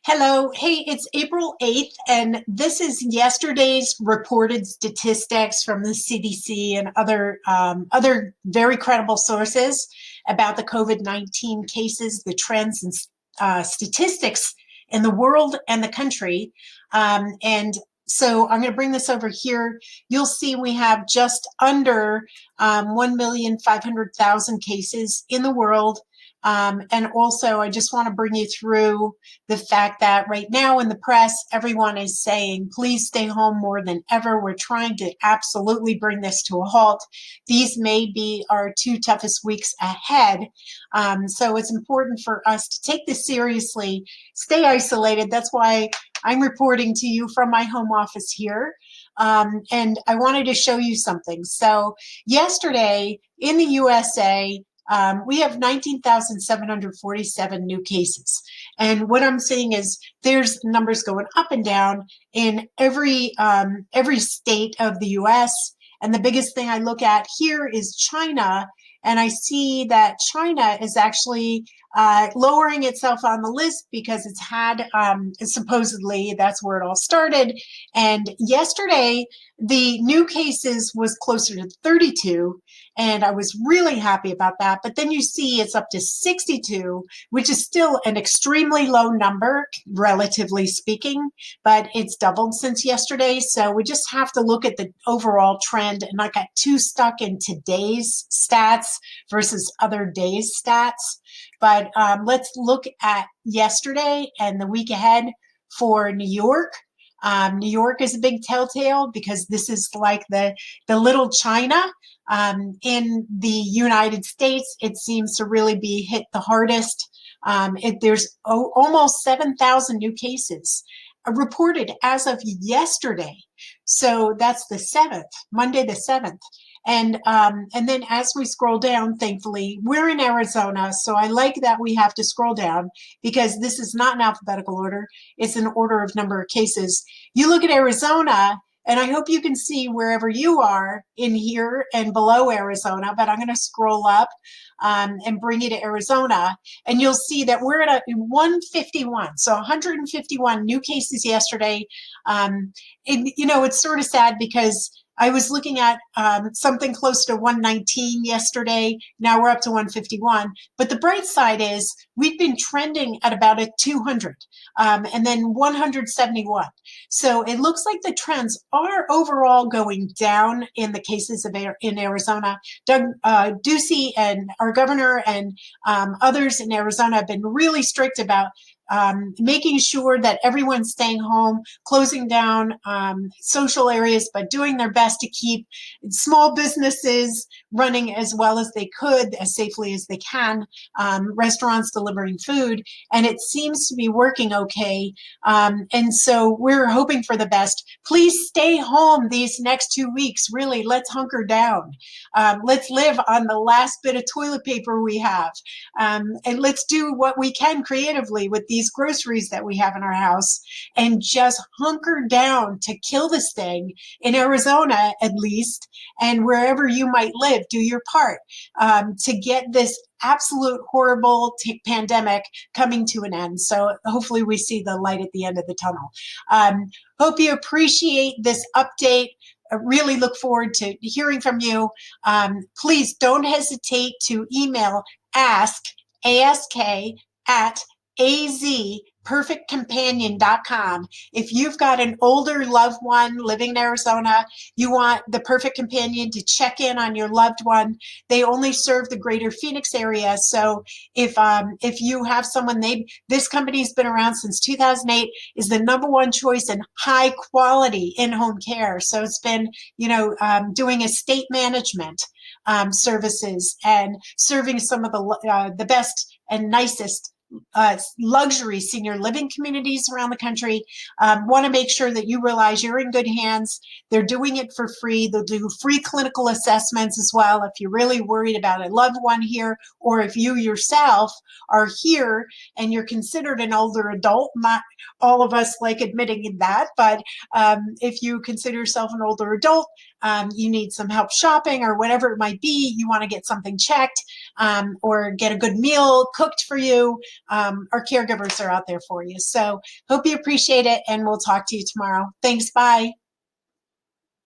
Hello. Hey, it's April 8th, and this is yesterday's reported statistics from the CDC and other very credible sources about the COVID-19 cases, the trends, and statistics in the world and the country. And so I'm going to bring this over here. You'll see we have just under 1,500,000 cases in the world. And also, I just want to bring you through the fact that right now in the press, everyone is saying, please stay home more than ever. We're trying to absolutely bring this to a halt. These may be our two toughest weeks ahead. So it's important for us to take this seriously, stay isolated. That's why I'm reporting to you from my home office here. And I wanted to show you something. So yesterday in the USA, we have 19,747 new cases. And what I'm seeing is there's numbers going up and down in every state of the US. And the biggest thing I look at here is China. And I see that China is actually lowering itself on the list because it's had, supposedly, that's where it all started. And yesterday, the new cases was closer to 32. And I was really happy about that. But then you see it's up to 62, which is still an extremely low number, relatively speaking, but it's doubled since yesterday. So we just have to look at the overall trend and not get too stuck in today's stats versus other days' stats. But let's look at yesterday and the week ahead for New York. New York is a big telltale because this is like the little China. In the United States, it seems to really be hit the hardest. There's almost 7,000 new cases reported as of yesterday. So that's the 7th, Monday the 7th. And then as we scroll down, thankfully, we're in Arizona. So I like that we have to scroll down because this is not in alphabetical order. It's an order of number of cases. You look at Arizona, and I hope you can see wherever you are in here and below Arizona, but I'm going to scroll up and bring you to Arizona. And you'll see that we're at 151. So 151 new cases yesterday. It's sort of sad because I was looking at something close to 119 yesterday. Now we're up to 151. But the bright side is we've been trending at about a 200 and then 171. So it looks like the trends are overall going down in the cases in Arizona. Doug Ducey and our governor and others in Arizona have been really strict about making sure that everyone's staying home, closing down social areas, but doing their best to keep small businesses running as well as they could, as safely as they can, restaurants delivering food, and it seems to be working okay. And so we're hoping for the best. Please stay home these next 2 weeks. Really, let's hunker down. Let's live on the last bit of toilet paper we have. And let's do what we can creatively with these groceries that we have in our house and just hunker down to kill this thing in Arizona, at least, and wherever you might live, do your part to get this absolute horrible pandemic coming to an end. So hopefully we see the light at the end of the tunnel. Hope you appreciate this update. I really look forward to hearing from you. Please don't hesitate to email ask at azperfectcompanion.com. If you've got an older loved one living in Arizona, you want the Perfect Companion to check in on your loved one. They only serve the greater Phoenix area. So if you have someone, this company's been around since 2008, is the number one choice in high quality in-home care. So it's been, doing estate management services and serving some of the best and nicest luxury senior living communities around the country. Want to make sure that you realize you're in good hands. They're doing it for free. They'll do free clinical assessments as well if you're really worried about a loved one here, or if you yourself are here and you're considered an older adult. Not all of us like admitting that, but if you consider yourself an older adult, you need some help shopping or whatever it might be, you want to get something checked or get a good meal cooked for you, our caregivers are out there for you. So hope you appreciate it, and we'll talk to you tomorrow. Thanks. Bye.